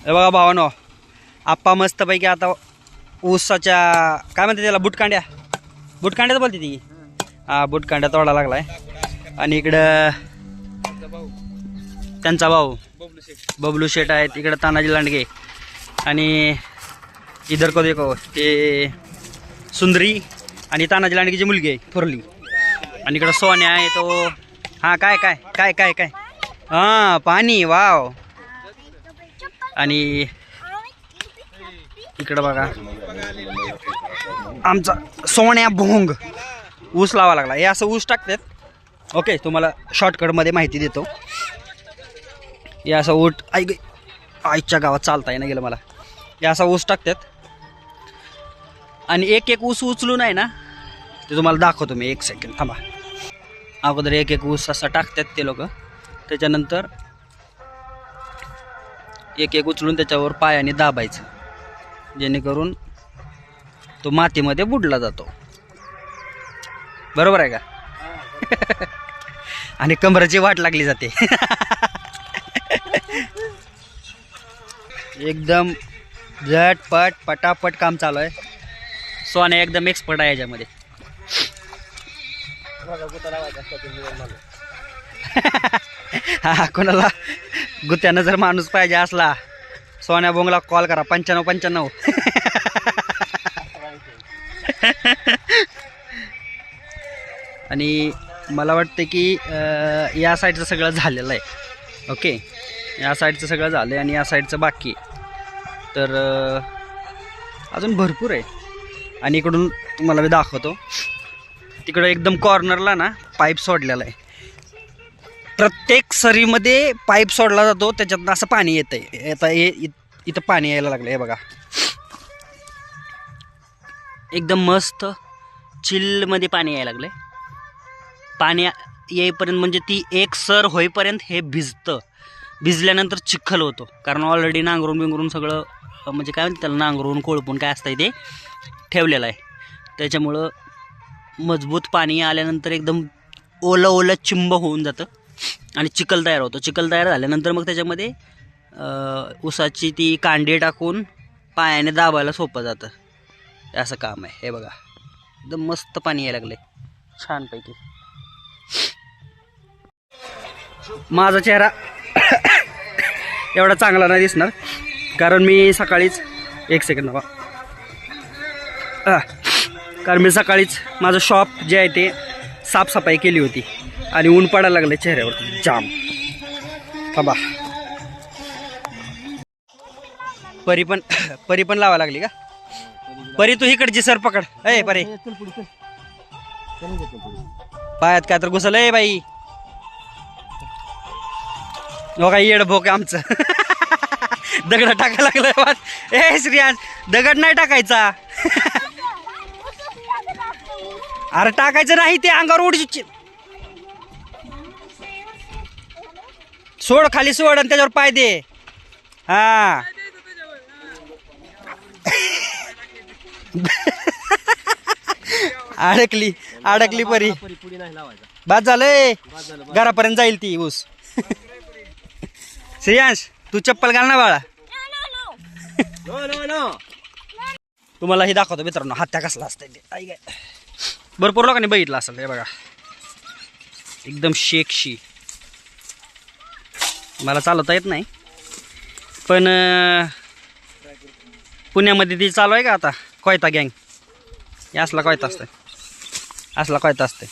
हे बघा भावानो, आप्पा मस्तपैकी आता ऊसाच्या काय म्हणते त्याला, बुटकांड्याच बोलते ती. हा, बुटकांड्या तोडा लागलाय. आणि इकडं त्यांचा भाऊ बबलू शेठ आहेत, इकडं तानाजी लांडगे. आणि इधर को देखो, ते सुंदरी आणि तानाजी लांडगेची मुलगी आहे थोरली. आणि इकडं सोन्या आहे तो. हा, काय काय काय काय काय हा, पाणी वाव. आणि इकडं बघा आमचा सोन्या भोंग ऊस लावा लागला. हे असं ऊस टाकतात. ओके, तुम्हाला शॉर्टकटमध्ये माहिती देतो. हे असं ऊट आईच्या गावात चालता येणं गेलं मला. हे असा ऊस टाकतात आणि एक एक ऊस उचलून आहे ना, ते तुम्हाला दाखवतो मी. एक सेकंड थांबा. अगोदर एक एक ऊस असा टाकतात ते लोक. त्याच्यानंतर एक एक उचलून त्याच्यावर पायाने दाबायचं, जेणेकरून तो मातीमध्ये बुडला जातो. बरोबर आहे का? आणि कमराची वाट लागली जाते. एकदम झटपट पटापट काम चालू आहे. सोन्या एकदम एक्सपर्ट आहे याच्यामध्ये. हा, कोणाला गुत्यानं जर माणूस पाहिजे असला, सोन्या बोंगला कॉल करा. 9595. आणि मला वाटतं की या साईडचं सगळं झालेलं आहे. ओके, या साईडचं सगळं झालं आहे आणि या साईडचं बाकी. तर अजून भरपूर आहे. आणि इकडून तुम्हाला मी दाखवतो. तिकडं एकदम कॉर्नरला ना पाईप सोडलेला आहे. प्रत्येक सरीमध्ये पाईप सोडला जातो, त्याच्यातनं असं पाणी येतं आहे. आता हे इथं पाणी यायला लागलं आहे बघा. एकदम मस्त चिलमध्ये पाणी यायला लागलं आहे. पाणी येईपर्यंत म्हणजे ती एक सर होईपर्यंत हे भिजतं. भिजल्यानंतर चिखल होतो, कारण ऑलरेडी नांगरून बिंगरून सगळं म्हणजे काय म्हणते त्याला, नांगरून कोळपून काय असतं ते ठेवलेलं आहे. त्याच्यामुळं मजबूत पाणी आल्यानंतर एकदम ओलं ओलं चिंब होऊन जातं आणि चिखल तयार होतो. चिखल तयार झाल्यानंतर मग त्याच्यामध्ये ऊसाची ती कांडी टाकून पायाने दाबायला सोपं जातं. असं काम आहे. हे बघा, एकदम मस्त पाणी यायला लागलं आहे छानपैकी. माझा चेहरा एवढा चांगला नाही दिसणार, कारण मी सकाळीच एक सेकंड बाबा कारण मी सकाळीच माझं शॉप जे आहे ते साफसफाई केली होती आणि ऊन पडायला लागलं चेहऱ्यावर जाम. थांबा, परी पण लावा लागली का? परी तू इकडची सर पकड. ए परी, पायात काय तर घुसलंय बाई. हो का, येड भोक आमचं. दगड टाकायला लागलं. ए श्रियांश, दगड नाही टाकायचा. अरे टाकायचं नाही, ते अंगावर उडची. सोड खाली, सोड आणि त्याच्यावर पाय दे. हा, अडकली परी. बाद झालंय, घरापर्यंत जाईल ती ऊस. श्रेयांश, तू चप्पल घाल ना बाळा. तुम्हाला हे दाखवतो मित्रांनो, हात्या कसला असतं ते. भरपूर लोकांनी बघितलं असेल. हे बघा, एकदम शेकशी. मला चालवता येत नाही, पण पुण्यामध्ये ती चालू आहे का आता, कोयता गँग. हे असला कोयता असतं, असला कोयता असतं.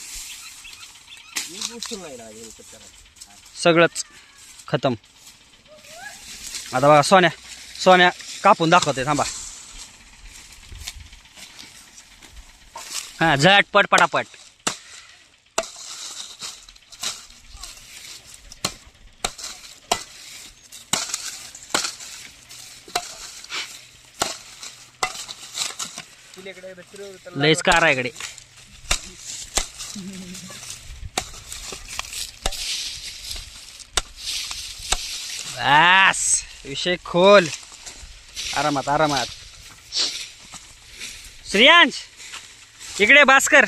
सगळंच खतम. आता बघा, सोन्या कापून दाखवते. थांबा. हा, झटपट पटापट. लयच कार आहे इकडे. बस, विषय खोल. आरामात आरामात. श्रेयांश, इकडे भास्कर.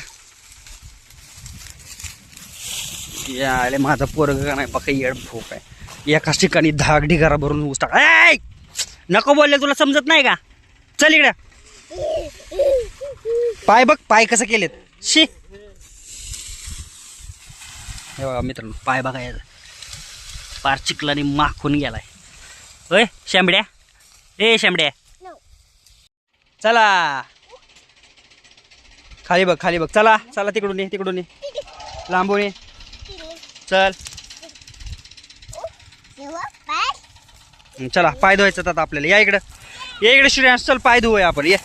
याले माझा पोरग का नाही बघा, येड भोक आहे. एकाच ठिकाणी धाक ढिगारा भरून ऊस टाक. नको बोलले तुला समजत नाही का? चल इकडे. पाय बघ, पाय कसं केलेत. शी हे बघा मित्रांनो, पाय बघायचं पार चिखलाने माखून गेलाय. होय शेंबड्या, ए शेंबड्या, चला खाली बघ, खाली बघ. चला चला, तिकडून ये, तिकडून ये, लांबून ये. चल चला, पाय धुवायचं आता आपल्याला. या इकडं, या इकडे श्रेयांश, चल पाय धुवूया आपण. ये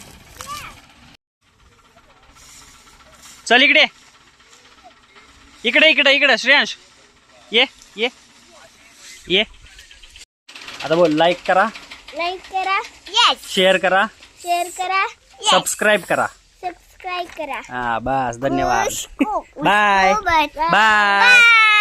चल इकडे, इकडे इकडे इकडे श्रेयांश, ये ये ये. आता बोल, लाईक करा, लाईक करा, यस, शेअर करा, शेअर करा, सबस्क्राईब करा. सबस्क्राईब करा. हा बस, धन्यवाद. Bye bye. Bye bye.